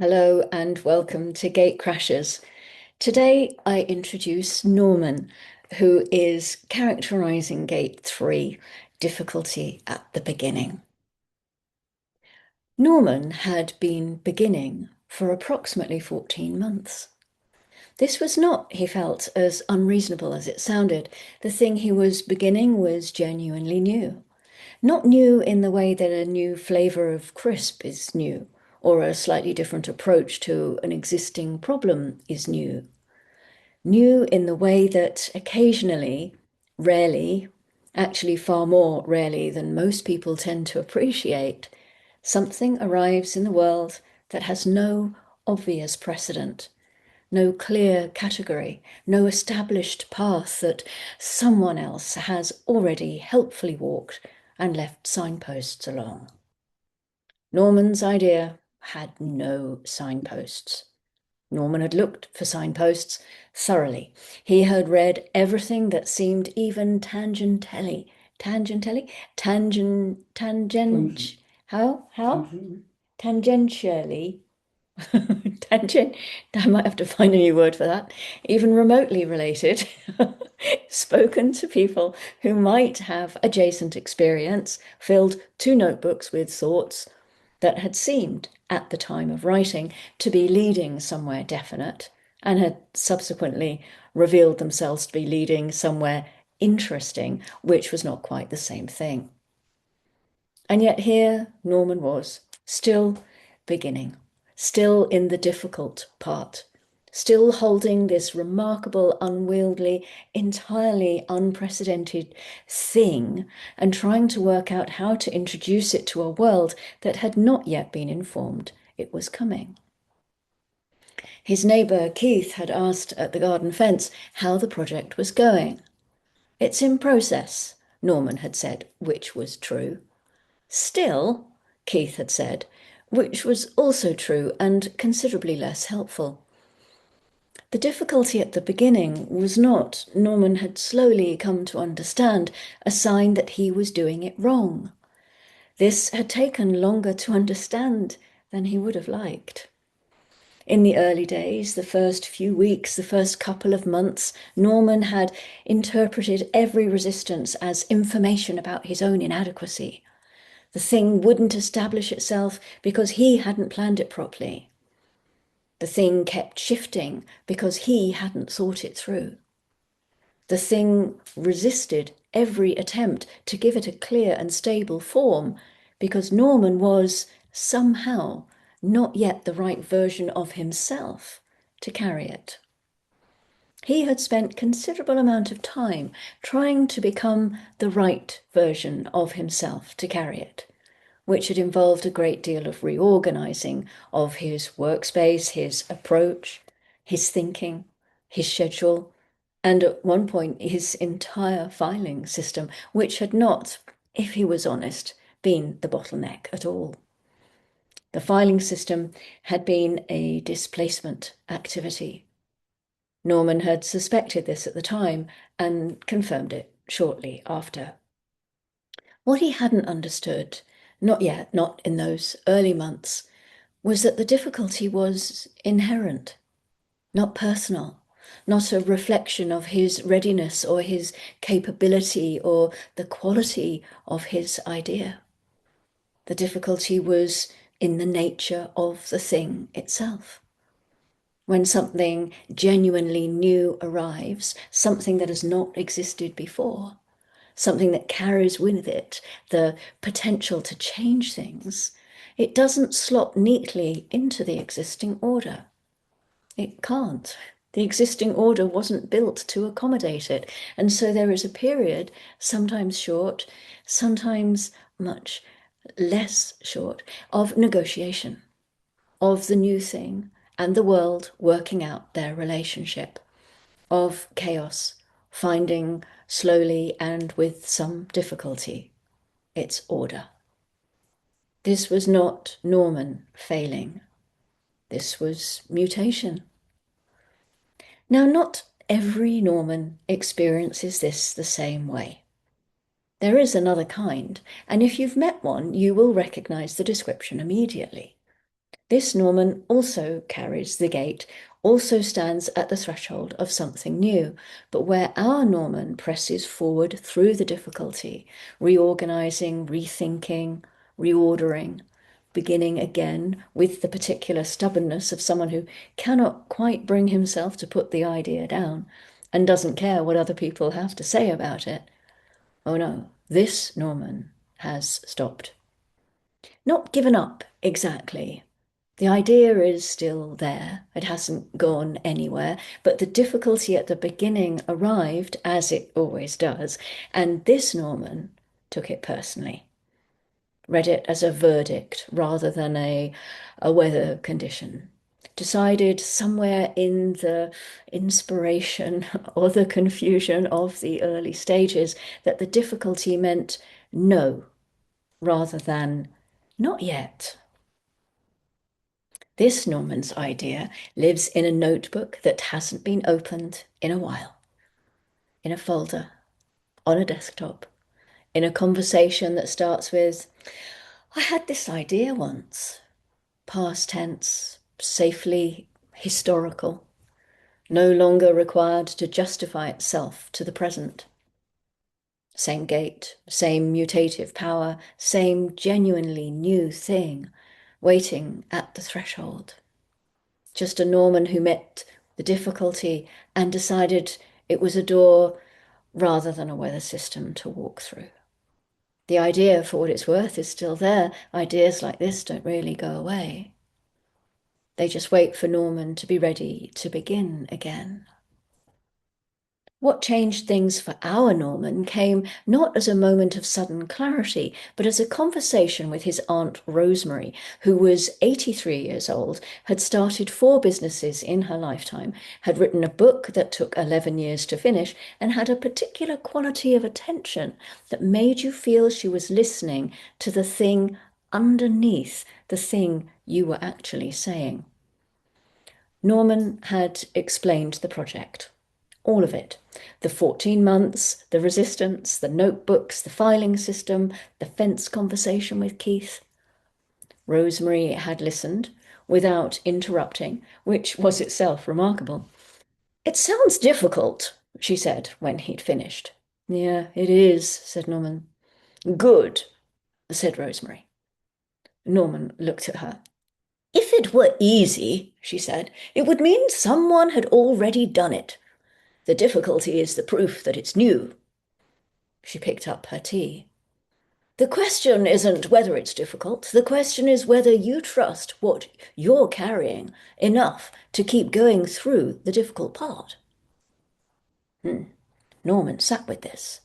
Hello and welcome to Gatecrashers. Today I introduce Norman, who is characterizing Gate 3, difficulty at the beginning. Norman had been beginning for approximately 14 months. This was not, he felt, as unreasonable as it sounded. The thing he was beginning was genuinely new. Not new in the way that a new flavor of crisp is new, or a slightly different approach to an existing problem is new. New in the way that occasionally, rarely, actually far more rarely than most people tend to appreciate, something arrives in the world that has no obvious precedent, no clear category, no established path that someone else has already helpfully walked and left signposts along. Norman's idea had no signposts. Norman had looked for signposts thoroughly. He had read everything that seemed even how? Tangentially tangent, I might have to find a new word for that, even remotely related, spoken to people who might have adjacent experience, filled two notebooks with thoughts that had seemed, at the time of writing, to be leading somewhere definite, and had subsequently revealed themselves to be leading somewhere interesting, which was not quite the same thing. And yet here Norman was, still beginning, still in the difficult part, still holding this remarkable, unwieldy, entirely unprecedented thing and trying to work out how to introduce it to a world that had not yet been informed it was coming. His neighbour Keith had asked at the garden fence how the project was going. "It's in process," Norman had said, which was true. "Still," Keith had said, which was also true and considerably less helpful. The difficulty at the beginning was not, Norman had slowly come to understand, a sign that he was doing it wrong. This had taken longer to understand than he would have liked. In the early days, the first few weeks, the first couple of months, Norman had interpreted every resistance as information about his own inadequacy. The thing wouldn't establish itself because he hadn't planned it properly. The thing kept shifting because he hadn't thought it through. The thing resisted every attempt to give it a clear and stable form because Norman was, somehow, not yet the right version of himself to carry it. He had spent considerable amount of time trying to become the right version of himself to carry it, which had involved a great deal of reorganizing of his workspace, his approach, his thinking, his schedule, and at one point his entire filing system, which had not, if he was honest, been the bottleneck at all. The filing system had been a displacement activity. Norman had suspected this at the time and confirmed it shortly after. What he hadn't understood, not yet, not in those early months, was that the difficulty was inherent, not personal, not a reflection of his readiness or his capability or the quality of his idea. The difficulty was in the nature of the thing itself. When something genuinely new arrives, something that has not existed before, something that carries with it the potential to change things, it doesn't slot neatly into the existing order. It can't. The existing order wasn't built to accommodate it. And so there is a period, sometimes short, sometimes much less short, of negotiation, of the new thing and the world working out their relationship, of chaos, finding slowly and with some difficulty its order. This was not Norman failing. This was mutation. Now, not every Norman experiences this the same way. There is another kind, and if you've met one, you will recognize the description immediately. This Norman also carries the gate, also stands at the threshold of something new, but where our Norman presses forward through the difficulty, reorganizing, rethinking, reordering, beginning again with the particular stubbornness of someone who cannot quite bring himself to put the idea down and doesn't care what other people have to say about it. Oh no, this Norman has stopped. Not given up exactly. The idea is still there. It hasn't gone anywhere, but the difficulty at the beginning arrived, as it always does, and this Norman took it personally, read it as a verdict rather than a weather condition. Decided somewhere in the inspiration or the confusion of the early stages that the difficulty meant no rather than not yet. This Norman's idea lives in a notebook that hasn't been opened in a while, in a folder, on a desktop, in a conversation that starts with, I had this idea once, past tense, safely historical, no longer required to justify itself to the present. Same gate, same mutative power, same genuinely new thing, waiting at the threshold. Just a Norman who met the difficulty and decided it was a door rather than a weather system to walk through. The idea, for what it's worth, is still there. Ideas like this don't really go away. They just wait for Norman to be ready to begin again. What changed things for our Norman came not as a moment of sudden clarity, but as a conversation with his Aunt Rosemary, who was 83 years old, had started 4 businesses in her lifetime, had written a book that took 11 years to finish, and had a particular quality of attention that made you feel she was listening to the thing underneath the thing you were actually saying. Norman had explained the project. All of it. The 14 months, the resistance, the notebooks, the filing system, the fence conversation with Keith. Rosemary had listened without interrupting, which was itself remarkable. It sounds difficult, she said when he'd finished. Yeah, it is, said Norman. Good, said Rosemary. Norman looked at her. If it were easy, she said, it would mean someone had already done it. The difficulty is the proof that it's new. She picked up her tea. The question isn't whether it's difficult. The question is whether you trust what you're carrying enough to keep going through the difficult part. Norman sat with this.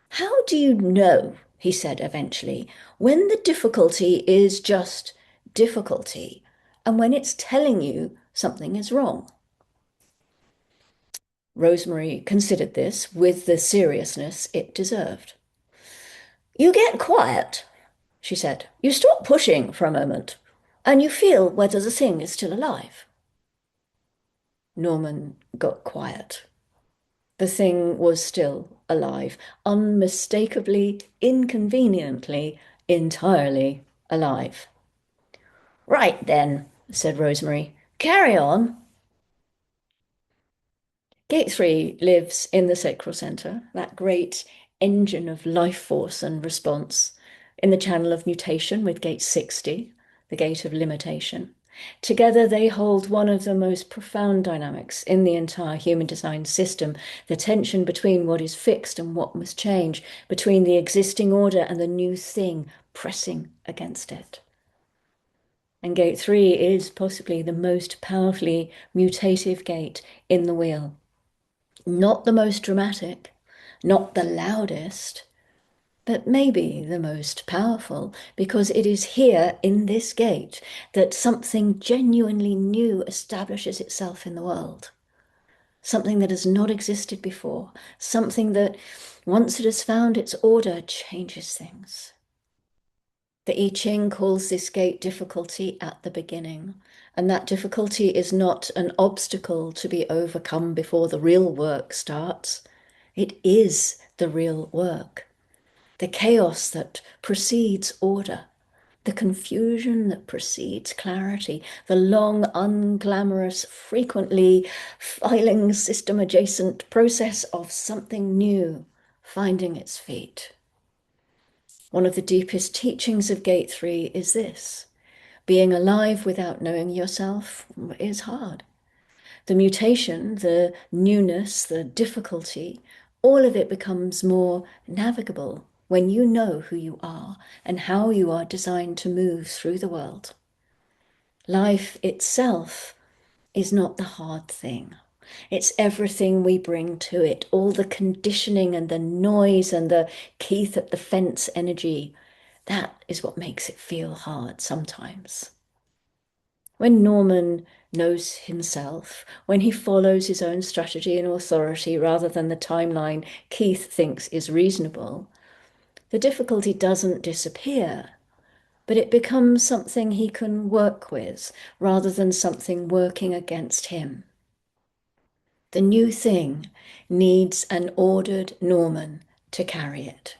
How do you know, he said eventually, when the difficulty is just difficulty and when it's telling you something is wrong? Rosemary considered this with the seriousness it deserved. You get quiet, she said. You stop pushing for a moment, and you feel whether the thing is still alive. Norman got quiet. The thing was still alive, unmistakably, inconveniently, entirely alive. Right then, said Rosemary. Carry on. Gate 3 lives in the sacral center, that great engine of life force and response, in the channel of mutation with Gate 60, the gate of limitation. Together they hold one of the most profound dynamics in the entire human design system, the tension between what is fixed and what must change, between the existing order and the new thing pressing against it. And Gate 3 is possibly the most powerfully mutative gate in the wheel. Not the most dramatic, not the loudest, but maybe the most powerful, because it is here in this gate that something genuinely new establishes itself in the world. Something that has not existed before, something that, once it has found its order, changes things. The I Ching calls this gate difficulty at the beginning, and that difficulty is not an obstacle to be overcome before the real work starts. It is the real work, the chaos that precedes order, the confusion that precedes clarity, the long, unglamorous, frequently filing system adjacent process of something new finding its feet. One of the deepest teachings of Gate 3 is this: being alive without knowing yourself is hard. The mutation, the newness, the difficulty, all of it becomes more navigable when you know who you are and how you are designed to move through the world. Life itself is not the hard thing. It's everything we bring to it, all the conditioning and the noise and the Keith at the fence energy. That is what makes it feel hard sometimes. When Norman knows himself, when he follows his own strategy and authority rather than the timeline Keith thinks is reasonable, the difficulty doesn't disappear, but it becomes something he can work with rather than something working against him. The new thing needs an ordered Norman to carry it.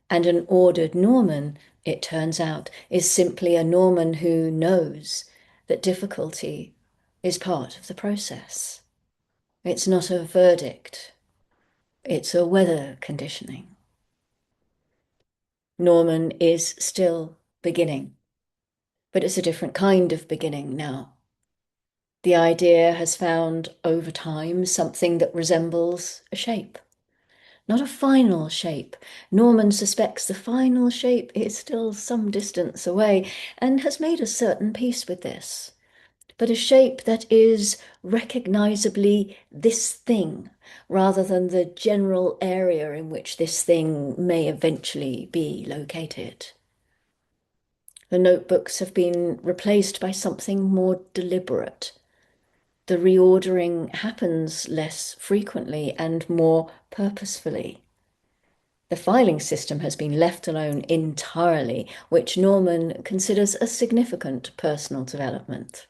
And an ordered Norman, it turns out, is simply a Norman who knows that difficulty is part of the process. It's not a verdict, it's a weather conditioning. Norman is still beginning, but it's a different kind of beginning now. The idea has found over time something that resembles a shape. Not a final shape. Norman suspects the final shape is still some distance away and has made a certain peace with this. But a shape that is recognizably this thing, rather than the general area in which this thing may eventually be located. The notebooks have been replaced by something more deliberate. The reordering happens less frequently and more purposefully. The filing system has been left alone entirely, which Norman considers a significant personal development.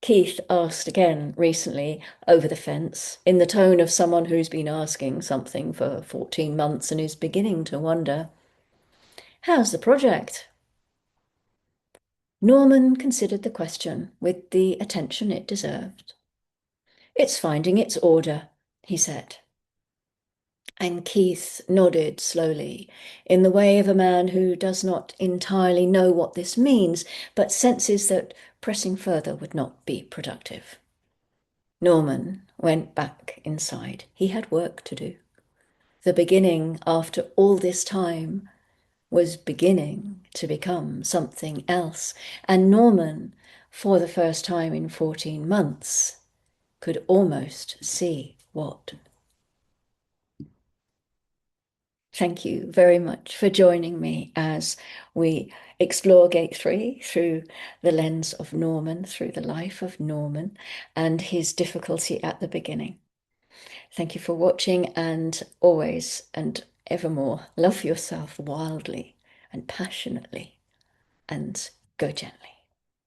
Keith asked again recently over the fence, in the tone of someone who's been asking something for 14 months and is beginning to wonder, "How's the project?" Norman considered the question with the attention it deserved. "It's finding its order," he said. And Keith nodded slowly, in the way of a man who does not entirely know what this means, but senses that pressing further would not be productive. Norman went back inside. He had work to do. The beginning, after all this time, was beginning to become something else. And Norman, for the first time in 14 months, could almost see what. Thank you very much for joining me as we explore Gate 3 through the lens of Norman, through the life of Norman and his difficulty at the beginning. Thank you for watching, and always and evermore love yourself wildly and passionately and go gently.